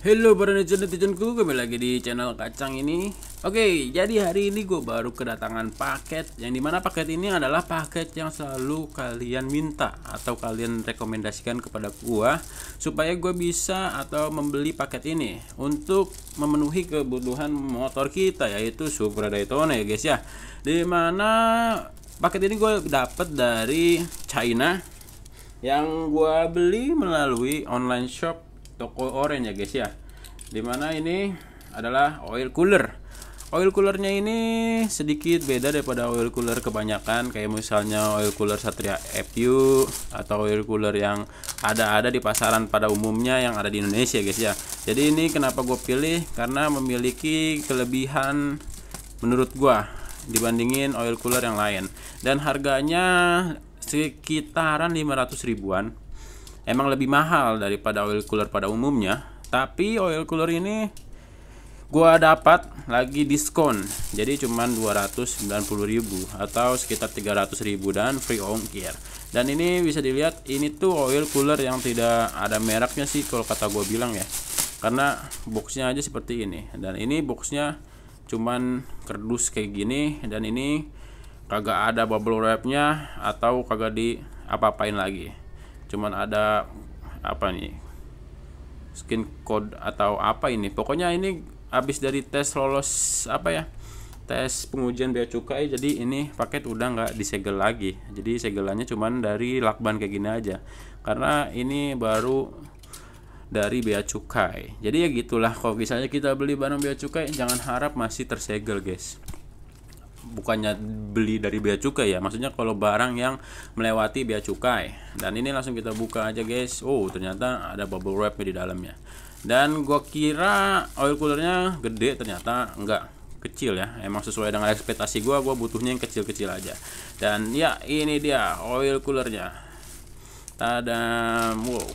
Halo para netizen-netizenku, kembali lagi di channel Kacang ini. Oke, jadi hari ini gue baru kedatangan paket, yang dimana paket ini adalah paket yang selalu kalian minta atau kalian rekomendasikan kepada gue, supaya gue bisa atau membeli paket ini untuk memenuhi kebutuhan motor kita, yaitu Supra Daytona ya guys ya. Dimana paket ini gue dapat dari China, yang gua beli melalui online shop toko Orange ya guys ya. Dimana ini adalah oil cooler. Oil coolernya ini sedikit beda daripada oil cooler kebanyakan, kayak misalnya oil cooler Satria FU atau oil cooler yang ada di pasaran pada umumnya yang ada di Indonesia guys ya. Jadi ini kenapa gue pilih, karena memiliki kelebihan menurut gua dibandingin oil cooler yang lain, dan harganya sekitaran 500 ribuan. Emang lebih mahal daripada oil cooler pada umumnya, tapi oil cooler ini gua dapat lagi diskon, jadi cuman 290.000 atau sekitar 300.000 dan free ongkir. Dan ini bisa dilihat, ini tuh oil cooler yang tidak ada mereknya sih kalau kata gue bilang ya, karena boxnya aja seperti ini. Dan ini boxnya cuman kardus kayak gini, dan ini kagak ada bubble wrapnya atau kagak di apa-apain lagi, cuman ada apa nih, skin code atau apa ini. Pokoknya ini habis dari tes lolos apa ya, tes pengujian bea cukai, jadi ini paket udah nggak disegel lagi. Jadi segelannya cuman dari lakban kayak gini aja, karena ini baru dari bea cukai. Jadi ya gitulah, kalau misalnya kita beli barang bea cukai jangan harap masih tersegel guys. Bukannya beli dari bea cukai ya, maksudnya kalau barang yang melewati bea cukai. Dan ini langsung kita buka aja guys. Oh, ternyata ada bubble wrap di dalamnya. Dan gua kira oil coolernya gede, ternyata enggak, kecil ya. Emang sesuai dengan ekspektasi gua butuhnya yang kecil-kecil aja. Dan ya ini dia oil coolernya. Tada, wow,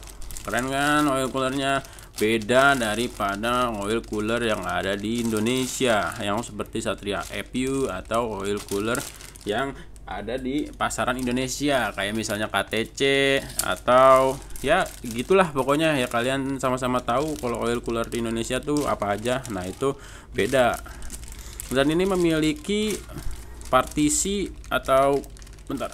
keren kan oil coolernya. Beda daripada oil cooler yang ada di Indonesia, yang seperti Satria FU atau oil cooler yang ada di pasaran Indonesia, kayak misalnya KTC atau ya gitulah pokoknya ya. Kalian sama-sama tahu kalau oil cooler di Indonesia tuh apa aja. Nah itu beda. Dan ini memiliki partisi atau bentar,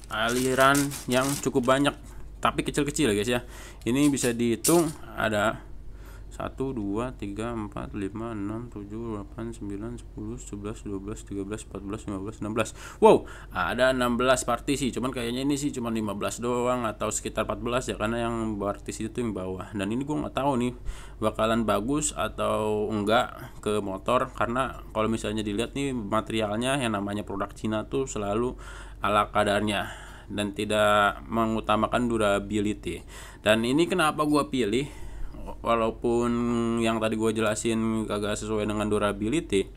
aliran yang cukup banyak tapi kecil-kecil ya guys ya. Ini bisa dihitung ada 1 2 3 4 5 6 7 8 9 10 11 12 13 14 15 16. Wow, ada 16 partisi. Cuman kayaknya ini sih cuma 15 doang atau sekitar 14 ya, karena yang partisi itu yang bawah. Dan ini gua nggak tahu nih bakalan bagus atau enggak ke motor, karena kalau misalnya dilihat nih materialnya, yang namanya produk Cina tuh selalu ala kadarnya dan tidak mengutamakan durability. Dan ini kenapa gua pilih, walaupun yang tadi gue jelasin kagak sesuai dengan durability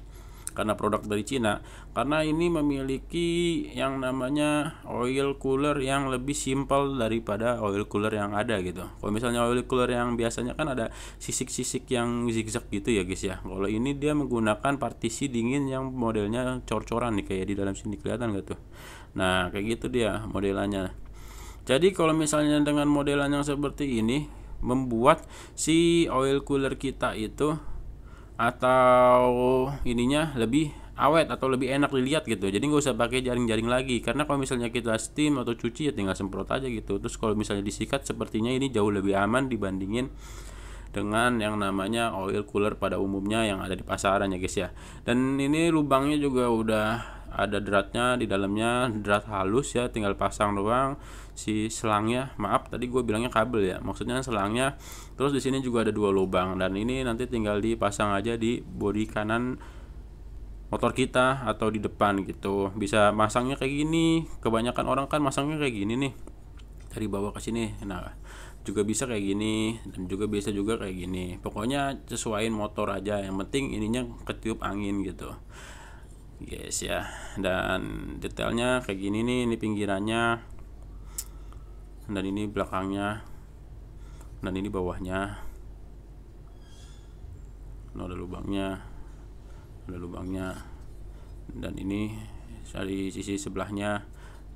karena produk dari Cina, karena ini memiliki yang namanya oil cooler yang lebih simpel daripada oil cooler yang ada gitu. Kalau misalnya oil cooler yang biasanya kan ada sisik-sisik yang zigzag gitu ya guys ya. Kalau ini dia menggunakan partisi dingin yang modelnya cor-coran nih, kayak di dalam sini kelihatan gak tuh. Nah kayak gitu dia modelannya. Jadi kalau misalnya dengan modelan yang seperti ini, membuat si oil cooler kita itu atau ininya lebih awet atau lebih enak dilihat gitu. Jadi nggak usah pakai jaring-jaring lagi, karena kalau misalnya kita steam atau cuci ya tinggal semprot aja gitu. Terus kalau misalnya disikat, sepertinya ini jauh lebih aman dibandingin dengan yang namanya oil cooler pada umumnya yang ada di pasaran ya guys ya. Dan ini lubangnya juga udah ada dratnya di dalamnya, drat halus ya, tinggal pasang doang si selangnya. Maaf tadi gue bilangnya kabel ya, maksudnya selangnya. Terus di sini juga ada 2 lubang, dan ini nanti tinggal dipasang aja di bodi kanan motor kita atau di depan gitu. Bisa masangnya kayak gini, kebanyakan orang kan masangnya kayak gini nih, dari bawah ke sini. Nah juga bisa kayak gini, dan juga bisa juga kayak gini. Pokoknya sesuaiin motor aja, yang penting ininya ketiup angin gitu guys ya. Dan detailnya kayak gini nih, ini pinggirannya, dan ini belakangnya, dan ini bawahnya. Nah, ada lubangnya, dan ini dari sisi sebelahnya,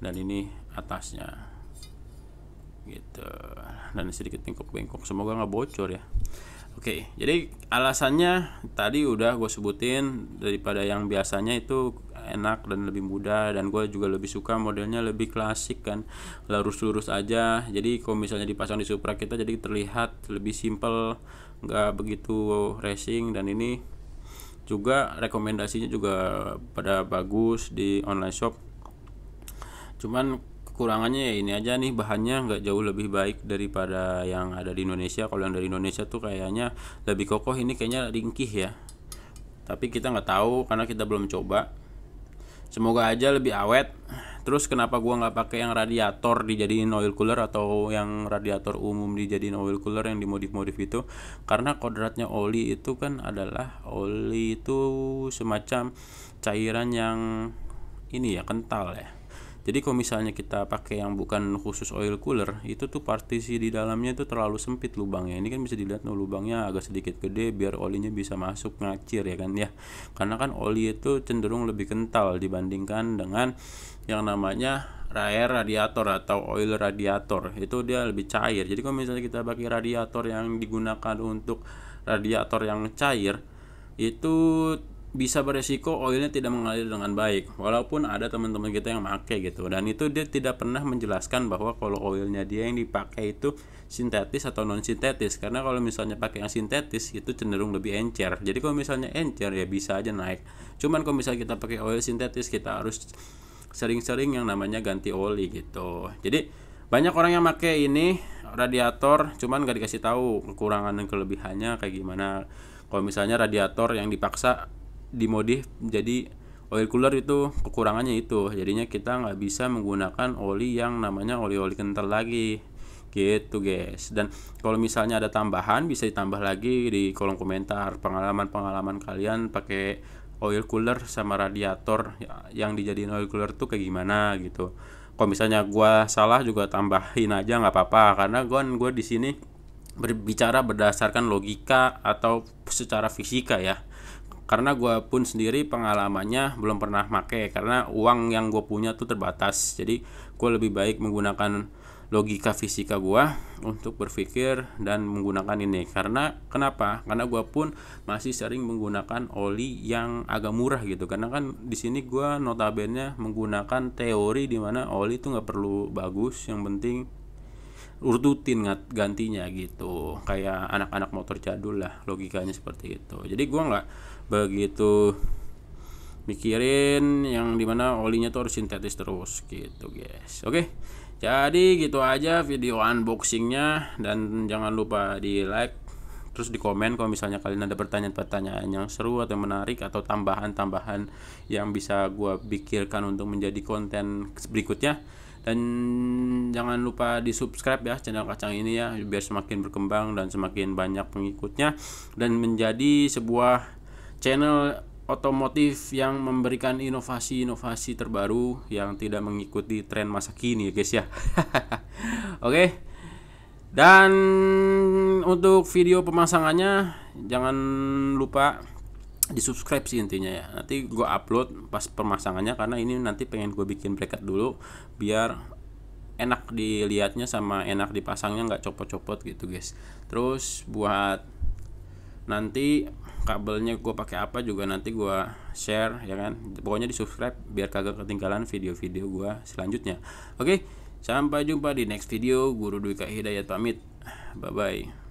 dan ini atasnya gitu, dan sedikit bengkok-bengkok, semoga nggak bocor ya. Oke, jadi alasannya tadi udah gue sebutin, daripada yang biasanya itu enak dan lebih mudah, dan gue juga lebih suka modelnya lebih klasik kan, lurus-lurus aja. Jadi kalau misalnya dipasang di Supra kita jadi terlihat lebih simple, nggak begitu racing. Dan ini juga rekomendasinya juga pada bagus di online shop. Cuman kekurangannya ya ini aja nih, bahannya nggak jauh lebih baik daripada yang ada di Indonesia. Kalau yang dari Indonesia tuh kayaknya lebih kokoh, ini kayaknya ringkih ya, tapi kita nggak tahu karena kita belum coba. Semoga aja lebih awet. Terus kenapa gua nggak pakai yang radiator dijadiin oil cooler, atau yang radiator umum dijadiin oil cooler yang dimodif-modif itu? Karena kodratnya oli itu kan adalah, oli itu semacam cairan yang ini ya, kental ya. Jadi kalau misalnya kita pakai yang bukan khusus oil cooler, itu tuh partisi di dalamnya itu terlalu sempit lubangnya. Ini kan bisa dilihat lubangnya agak sedikit gede biar olinya bisa masuk ngacir ya kan ya. Karena kan oli itu cenderung lebih kental dibandingkan dengan yang namanya air radiator atau oil radiator. Itu dia lebih cair. Jadi kalau misalnya kita pakai radiator yang digunakan untuk radiator yang cair, itu bisa beresiko oilnya tidak mengalir dengan baik, walaupun ada teman-teman kita yang pakai gitu, dan itu dia tidak pernah menjelaskan bahwa kalau oilnya dia yang dipakai itu sintetis atau non sintetis. Karena kalau misalnya pakai yang sintetis itu cenderung lebih encer, jadi kalau misalnya encer ya bisa aja naik. Cuman kalau misalnya kita pakai oil sintetis, kita harus sering-sering yang namanya ganti oli gitu. Jadi banyak orang yang pakai ini radiator, cuman gak dikasih tahu kekurangan dan kelebihannya kayak gimana. Kalau misalnya radiator yang dipaksa dimodif jadi oil cooler, itu kekurangannya itu jadinya kita nggak bisa menggunakan oli yang namanya oli-oli kental lagi gitu guys. Dan kalau misalnya ada tambahan, bisa ditambah lagi di kolom komentar pengalaman kalian pakai oil cooler sama radiator yang dijadiin oil cooler tuh kayak gimana gitu. Kalau misalnya gua salah juga tambahin aja, nggak apa-apa, karena gua di sini berbicara berdasarkan logika atau secara fisika ya. Karena gue pun sendiri pengalamannya belum pernah make, karena uang yang gue punya tuh terbatas. Jadi gue lebih baik menggunakan logika fisika gue untuk berpikir dan menggunakan ini. Karena kenapa? Karena gue pun masih sering menggunakan oli yang agak murah gitu. Karena kan di sini gue notabene menggunakan teori dimana oli itu nggak perlu bagus, yang penting rutin gantinya gitu, kayak anak-anak motor jadul lah, logikanya seperti itu. Jadi gua nggak begitu mikirin yang dimana olinya tuh harus sintetis terus gitu guys. Oke, jadi gitu aja video unboxingnya, dan jangan lupa di like, terus di komen kalau misalnya kalian ada pertanyaan-pertanyaan yang seru atau menarik, atau tambahan-tambahan yang bisa gua pikirkan untuk menjadi konten berikutnya. Dan jangan lupa di subscribe ya channel Kacang ini ya, biar semakin berkembang dan semakin banyak pengikutnya, dan menjadi sebuah channel otomotif yang memberikan inovasi-inovasi terbaru yang tidak mengikuti tren masa kini ya guys ya. Oke. Dan untuk video pemasangannya jangan lupa di subscribe sih intinya ya. Nanti gue upload pas pemasangannya, karena ini nanti pengen gue bikin bracket dulu biar enak dilihatnya sama enak dipasangnya, nggak copot-copot gitu guys. Terus buat nanti kabelnya gue pakai apa juga nanti gue share ya kan. Pokoknya di subscribe biar kagak ketinggalan video-video gue selanjutnya. Oke, sampai jumpa di next video. Guru Dwika Hidayat pamit. Bye bye.